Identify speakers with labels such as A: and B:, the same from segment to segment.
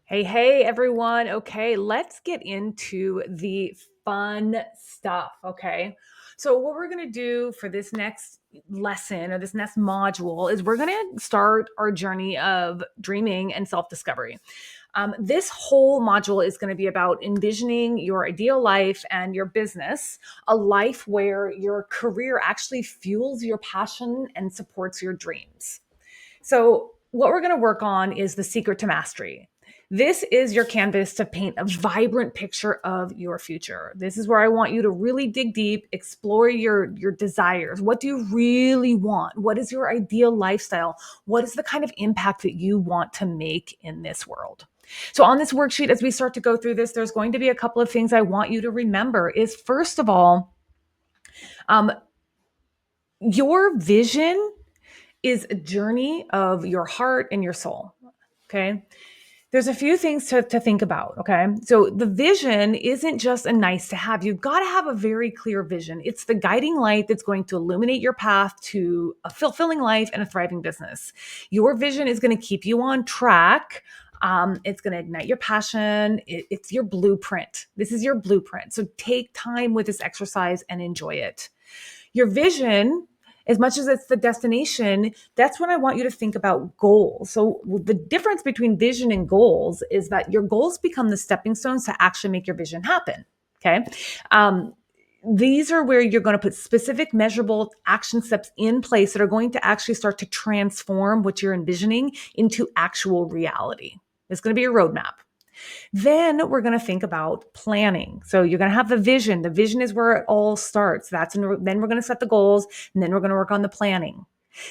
A: Hey, hey, everyone. Okay, let's get into the fun stuff. Okay. So, what we're going to do for this next lesson or this next module is we're going to start our journey of dreaming and self discovery. This whole module is going to be about envisioning your ideal life and your business, a life where your career actually fuels your passion and supports your dreams. So, what we're going to work on is the secret to mastery. This is your canvas to paint a vibrant picture of your future. This is where I want you to really dig deep, explore your desires. What do you really want? What is your ideal lifestyle? What is the kind of impact that you want to make in this world? So on this worksheet, as we start to go through this, there's going to be a couple of things I want you to remember is first of all, um, your vision is a journey of your heart and your soul. Okay. There's a few things to think about. Okay. So the vision isn't just a nice to have. You've got to have a very clear vision. It's the guiding light that's going to illuminate your path to a fulfilling life and a thriving business. Your vision is going to keep you on track. It's going to ignite your passion. It's your blueprint. This is your blueprint. So take time with this exercise and enjoy it. Your vision, as much as it's the destination, that's when I want you to think about goals. So the difference between vision and goals is that your goals become the stepping stones to actually make your vision happen. Okay. These are where you're going to put specific measurable action steps in place that are going to actually start to transform what you're envisioning into actual reality. It's going to be a roadmap. Then we're going to think about planning. So you're going to have the vision. The vision is where it all starts. Then we're going to set the goals, and then we're going to work on the planning.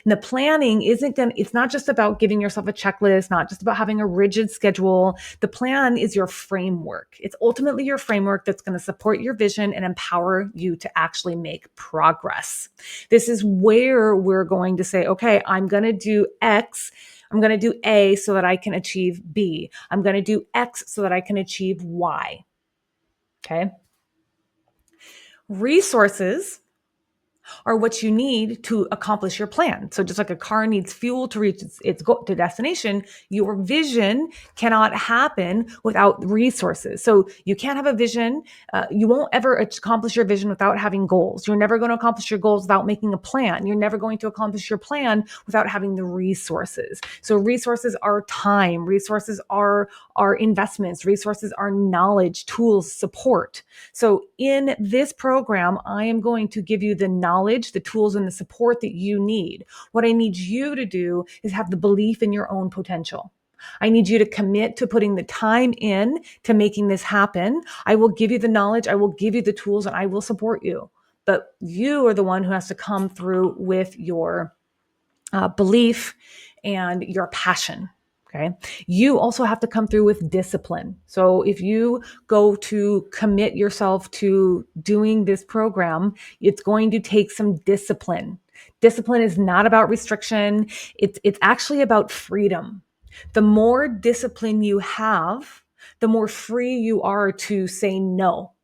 A: And the planning it's not just about giving yourself a checklist, not just about having a rigid schedule. The plan is your framework. It's ultimately your framework that's going to support your vision and empower you to actually make progress. This is where we're going to say, okay, I'm going to do X. I'm going to do A so that I can achieve B. I'm going to do X so that I can achieve Y. Okay. Resources are what you need to accomplish your plan. So just like a car needs fuel to reach its to destination, your vision cannot happen without resources. So you can't have a vision. You won't ever accomplish your vision without having goals. You're never going to accomplish your goals without making a plan. You're never going to accomplish your plan without having the resources. So resources are time. Resources are investments. Resources are knowledge, tools, support. So in this program, I am going to give you the knowledge, the tools, and the support that you need. What I need you to do is have the belief in your own potential. I need you to commit to putting the time in to making this happen. I will give you the knowledge, I will give you the tools, and I will support you. But you are the one who has to come through with your belief and your passion. Okay. You also have to come through with discipline. So if you go to commit yourself to doing this program, it's going to take some discipline. Discipline is not about restriction. It's actually about freedom. The more discipline you have, the more free you are to say no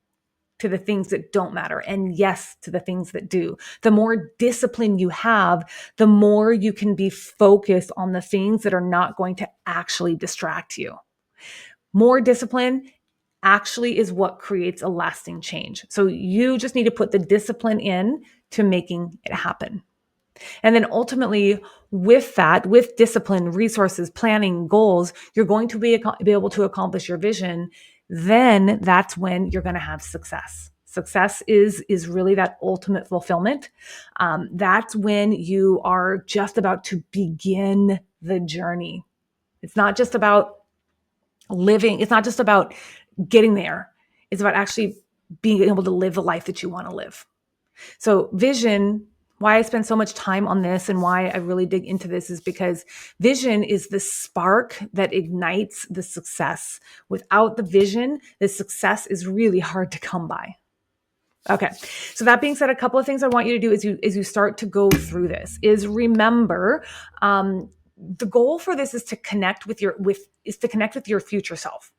A: to the things that don't matter and yes to the things that do. The more discipline you have, the more you can be focused on the things that are not going to actually distract you. More discipline actually is what creates a lasting change. So you just need to put the discipline in to making it happen. And then ultimately, with that, with discipline, resources, planning, goals, you're going to be able to accomplish your vision. Then that's when you're going to have success. Success is really that ultimate fulfillment. That's when you are just about to begin the journey. It's not just about living. It's not just about getting there. It's about actually being able to live the life that you want to live. So vision, why I spend so much time on this and why I really dig into this is because vision is the spark that ignites the success. Without the vision, the success is really hard to come by. Okay. So that being said, a couple of things I want you to do as you start to go through this is remember, the goal for this is to connect with your future self.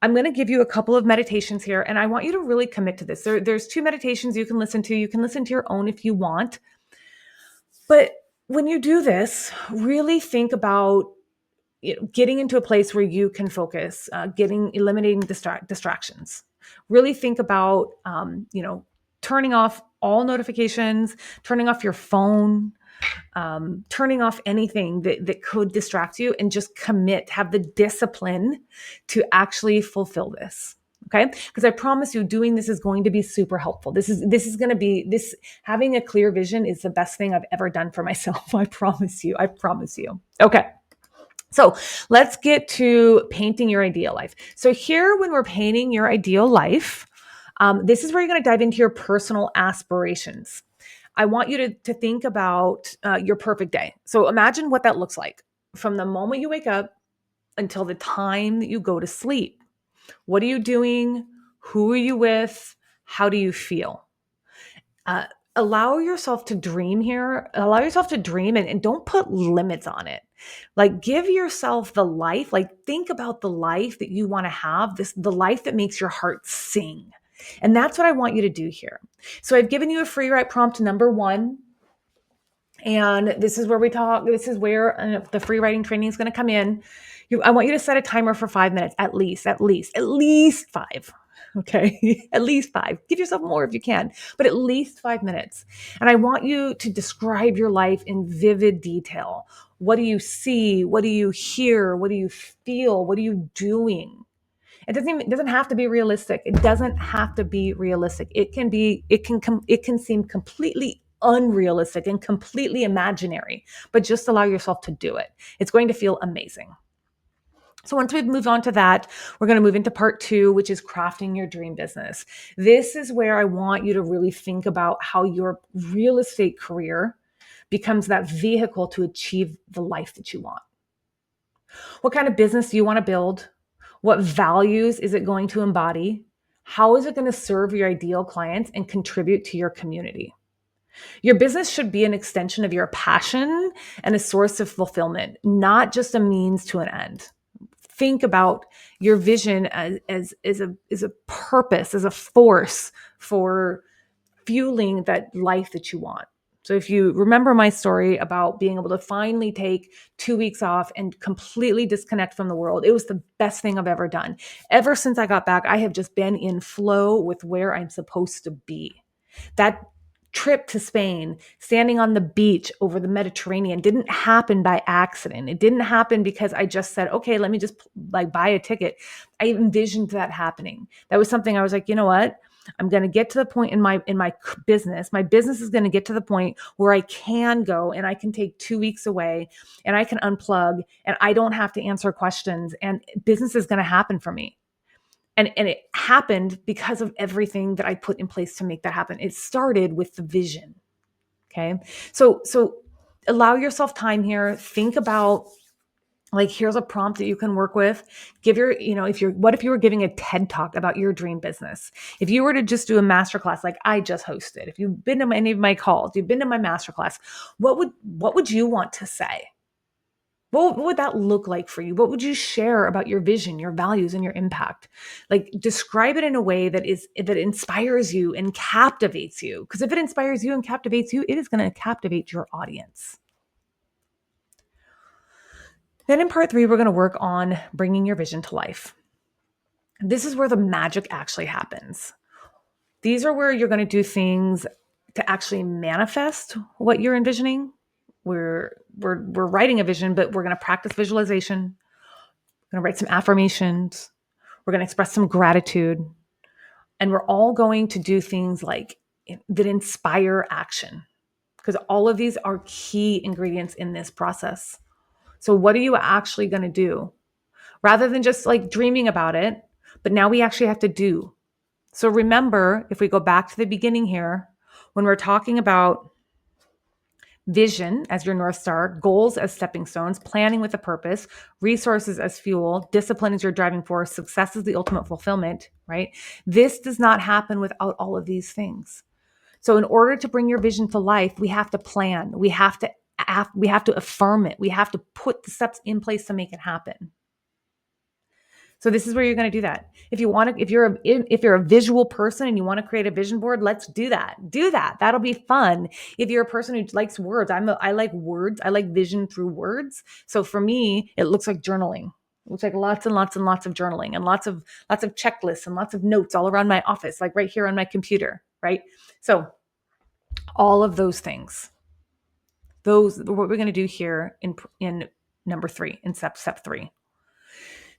A: I'm going to give you a couple of meditations here, and I want you to really commit to this. There's two meditations you can listen to. You can listen to your own if you want. But when you do this, really think about getting into a place where you can focus, eliminating distractions. Really think about, turning off all notifications, turning off your phone, turning off anything that could distract you, and just have the discipline to actually fulfill this. Okay. Because I promise you, doing this is going to be super helpful. This is going to be this, having a clear vision is the best thing I've ever done for myself. I promise you. I promise you. Okay. So let's get to painting your ideal life. So here, when we're painting your ideal life, this is where you're going to dive into your personal aspirations. I want you to think about your perfect day. So imagine what that looks like from the moment you wake up until the time that you go to sleep. What are you doing? Who are you with? How do you feel? Allow yourself to dream here. Allow yourself to dream, and don't put limits on it. Like, give yourself the life, like think about the life that you want to have, the life that makes your heart sing. And that's what I want you to do here. So I've given you a free write prompt number 1. And this is where this is where the free writing training is going to come in. I want you to set a timer for 5 minutes, at least 5. Okay. At least 5. Give yourself more if you can, but at least 5 minutes. And I want you to describe your life in vivid detail. What do you see? What do you hear? What do you feel? What are you doing? It doesn't have to be realistic. It doesn't have to be realistic. It can seem completely unrealistic and completely imaginary, but just allow yourself to do it. It's going to feel amazing. So once we've moved on to that, we're going to move into part 2, which is crafting your dream business. This is where I want you to really think about how your real estate career becomes that vehicle to achieve the life that you want. What kind of business do you want to build? What values is it going to embody? How is it going to serve your ideal clients and contribute to your community? Your business should be an extension of your passion and a source of fulfillment, not just a means to an end. Think about your vision as a purpose, as a force for fueling that life that you want. So if you remember my story about being able to finally take 2 weeks off and completely disconnect from the world, it was the best thing I've ever done. Ever since I got back, I have just been in flow with where I'm supposed to be. That trip to Spain, standing on the beach over the Mediterranean, didn't happen by accident. It didn't happen because I just said, okay, let me just buy a ticket. I envisioned that happening. That was something I was like, you know what? I'm going to get to the point in my business. My business is going to get to the point where I can go and I can take 2 weeks away and I can unplug and I don't have to answer questions, and business is going to happen for me. And it happened because of everything that I put in place to make that happen. It started with the vision. Okay. So allow yourself time here. Think about, like, here's a prompt that you can work with. What if you were giving a TED talk about your dream business? If you were to just do a masterclass like I just hosted, if you've been to any of my calls, you've been to my masterclass, what would you want to say? What would that look like for you? What would you share about your vision, your values, and your impact? Like, describe it in a way that inspires you and captivates you. Because if it inspires you and captivates you, it is going to captivate your audience. Then in part 3, we're going to work on bringing your vision to life. This is where the magic actually happens. These are where you're going to do things to actually manifest what you're envisioning. We're writing a vision, but we're going to practice visualization. We're going to write some affirmations. We're going to express some gratitude. And we're all going to do things like that inspire action, because all of these are key ingredients in this process. So what are you actually going to do? Rather than just like dreaming about it, but now we actually have to do. So remember, if we go back to the beginning here, when we're talking about vision as your North Star, goals as stepping stones, planning with a purpose, resources as fuel, discipline as your driving force, success is the ultimate fulfillment, right? This does not happen without all of these things. So in order to bring your vision to life, we have to plan. We have to affirm it. We have to put the steps in place to make it happen. So this is where you're going to do that. If you're a visual person and you want to create a vision board, let's do that. Do that. That'll be fun. If you're a person who likes words, I like words. I like vision through words. So for me, it looks like journaling. It looks like lots and lots and lots of journaling and lots of checklists and lots of notes all around my office, like right here on my computer, right? So all of those things, those what we're going to do here in number 3, in step 3.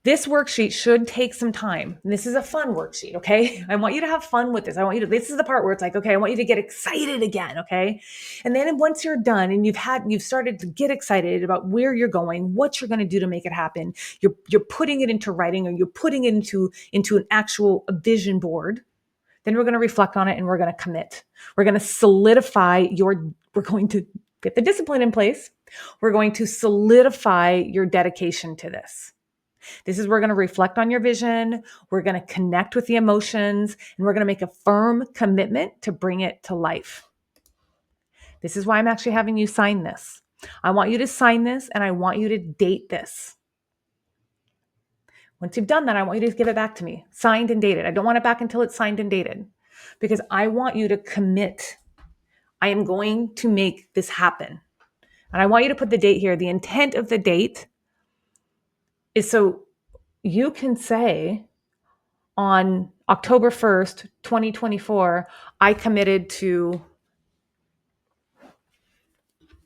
A: This worksheet should take some time. And this is a fun worksheet, okay? I want you to have fun with this. This is the part where it's like, okay, I want you to get excited again, okay? And then once you're done and you've started to get excited about where you're going, what you're going to do to make it happen, you're putting it into writing, or you're putting it into an actual vision board. Then we're going to reflect on it and we're going to commit. We're going to get the discipline in place. We're going to solidify your dedication to this. This is where we're going to reflect on your vision. We're going to connect with the emotions, and we're going to make a firm commitment to bring it to life. This is why I'm actually having you sign this. I want you to sign this, and I want you to date this. Once you've done that, I want you to give it back to me, signed and dated. I don't want it back until it's signed and dated, because I want you to commit. I am going to make this happen. And I want you to put the date here. The intent of the date is so you can say, on October 1st, 2024, I committed to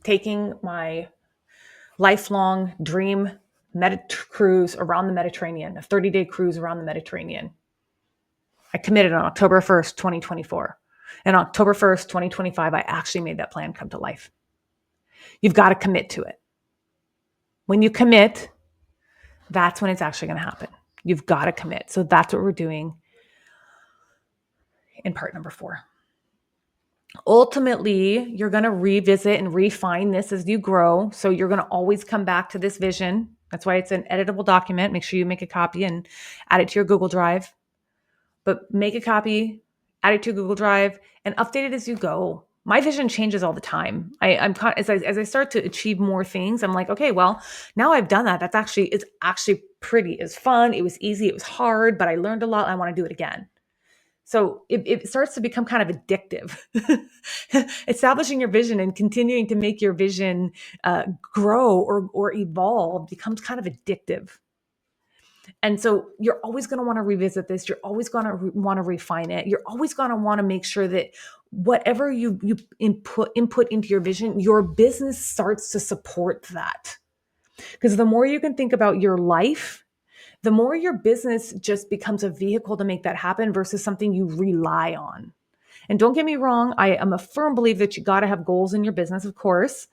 A: taking my lifelong dream cruise around the Mediterranean, a 30-day cruise around the Mediterranean. I committed on October 1st, 2024. And October 1st, 2025, I actually made that plan come to life. You've got to commit to it. When you commit, that's when it's actually going to happen. You've got to commit. So that's what we're doing in part number 4. Ultimately, you're going to revisit and refine this as you grow. So you're going to always come back to this vision. That's why it's an editable document. Make sure you make a copy and add it to your Google Drive. But make a copy, add it to your Google Drive, and update it as you go. My vision changes all the time. As I start to achieve more things, I'm like, okay, well, now I've done that. It's actually pretty. It's fun. It was easy. It was hard, but I learned a lot. I want to do it again. So it starts to become kind of addictive. Establishing your vision and continuing to make your vision grow or evolve becomes kind of addictive. And so you're always going to want to revisit this. You're always going to want to refine it. You're always going to want to make sure that whatever you input into your vision, your business starts to support that. Because the more you can think about your life, the more your business just becomes a vehicle to make that happen versus something you rely on. And don't get me wrong, I am a firm believer that you got to have goals in your business, of course.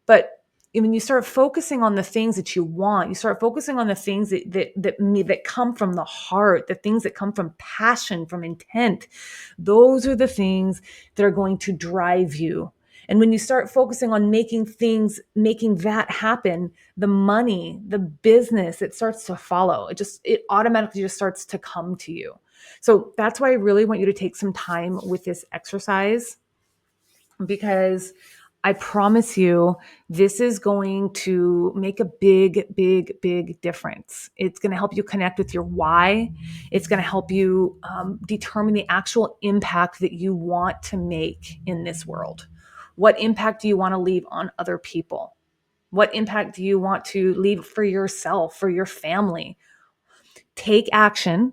A: But when you start focusing on the things that you want, you start focusing on the things that come from the heart, the things that come from passion, from intent. Those are the things that are going to drive you. And when you start focusing on making that happen, the money, the business, it starts to follow. It automatically just starts to come to you. So that's why I really want you to take some time with this exercise, because I promise you, this is going to make a big, big, big difference. It's going to help you connect with your why. It's going to help you determine the actual impact that you want to make in this world. What impact do you want to leave on other people? What impact do you want to leave for yourself, for your family? Take action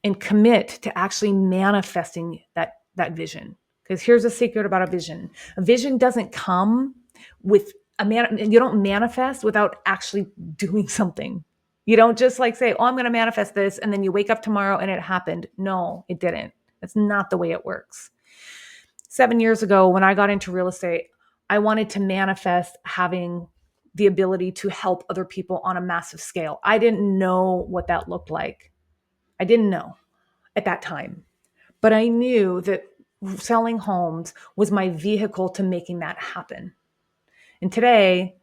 A: and commit to actually manifesting that vision. Because here's a secret about a vision. A vision doesn't come with you don't manifest without actually doing something. You don't just say, oh, I'm going to manifest this, and then you wake up tomorrow and it happened. No, it didn't. That's not the way it works. 7 years ago, when I got into real estate, I wanted to manifest having the ability to help other people on a massive scale. I didn't know what that looked like. I didn't know at that time, but I knew that selling homes was my vehicle to making that happen. And today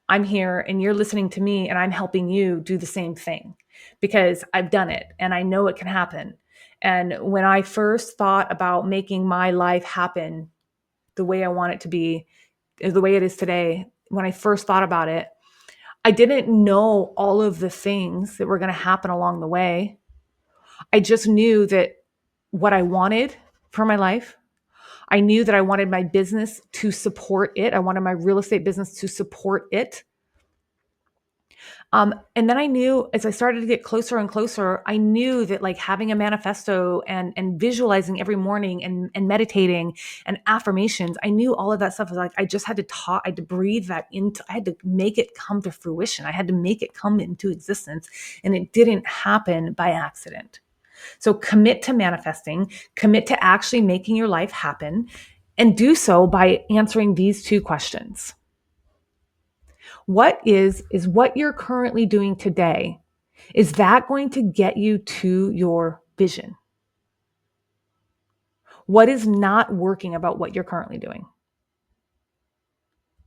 A: I'm here and you're listening to me and I'm helping you do the same thing because I've done it and I know it can happen. And when I first thought about making my life happen the way I want it to be, the way it is today, when I first thought about it, I didn't know all of the things that were going to happen along the way. I just knew that what I wanted for my life, I knew that I wanted my business to support it. I wanted my real estate business to support it. And then I knew as I started to get closer and closer, I knew that like having a manifesto and visualizing every morning and meditating and affirmations, I knew all of that stuff was like, I just had to talk, I had to breathe that into, I had to make it come to fruition. I had to make it come into existence, and it didn't happen by accident. So commit to manifesting, commit to actually making your life happen, and do so by answering these two questions. What is what you're currently doing today, is that going to get you to your vision? What is not working about what you're currently doing?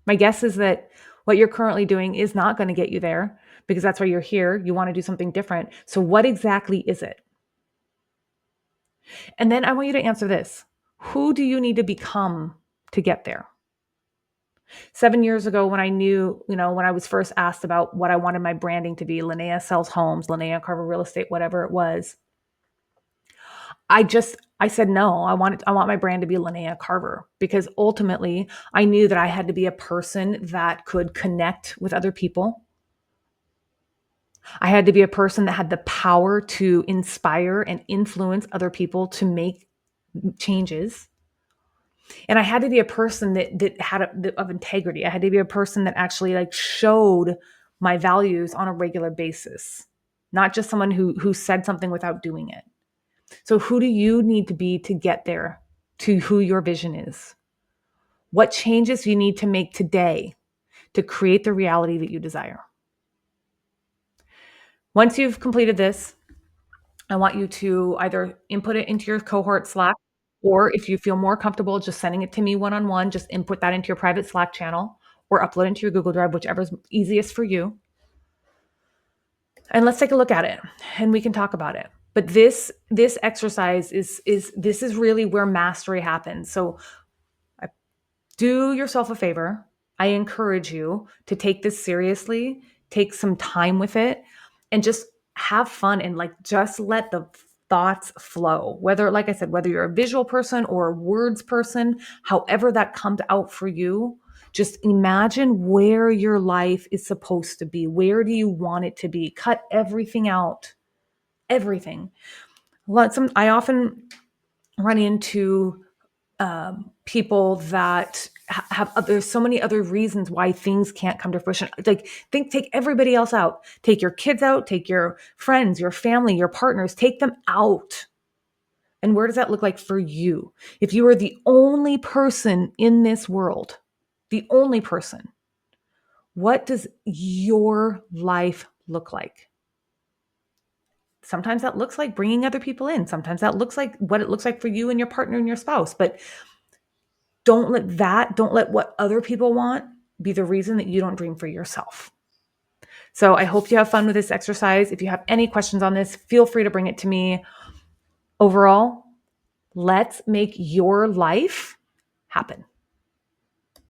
A: My guess is that what you're currently doing is not going to get you there, because that's why you're here. You want to do something different. So what exactly is it? And then I want you to answer this. Who do you need to become to get there? 7 years ago, when I knew, when I was first asked about what I wanted my branding to be, Linnea Sells Homes, Linnea Carver Real Estate, whatever it was, I said, no, I want my brand to be Linnea Carver, because ultimately I knew that I had to be a person that could connect with other people. I had to be a person that had the power to inspire and influence other people to make changes. And I had to be a person that had of integrity. I had to be a person that actually like showed my values on a regular basis, not just someone who said something without doing it. So who do you need to be to get there to who your vision is? What changes do you need to make today to create the reality that you desire? Once you've completed this, I want you to either input it into your cohort Slack, or if you feel more comfortable just sending it to me one-on-one, just input that into your private Slack channel or upload it into your Google Drive, whichever's easiest for you. And let's take a look at it and we can talk about it. But this exercise is really where mastery happens. So do yourself a favor. I encourage you to take this seriously, take some time with it, and just have fun and like just let the thoughts flow. Whether, like I said, whether you're a visual person or a words person, however that comes out for you, just imagine where your life is supposed to be. Where do you want it to be? Cut everything out. Everything. I often run into people that have there's so many other reasons why things can't come to fruition. Like take everybody else out. Take your kids out, take your friends, your family, your partners, take them out. And where does that look like for you? If you are the only person in this world, the only person, what does your life look like? Sometimes that looks like bringing other people in. Sometimes that looks like what it looks like for you and your partner and your spouse. But don't let what other people want be the reason that you don't dream for yourself. So I hope you have fun with this exercise. If you have any questions on this, feel free to bring it to me. Overall, let's make your life happen.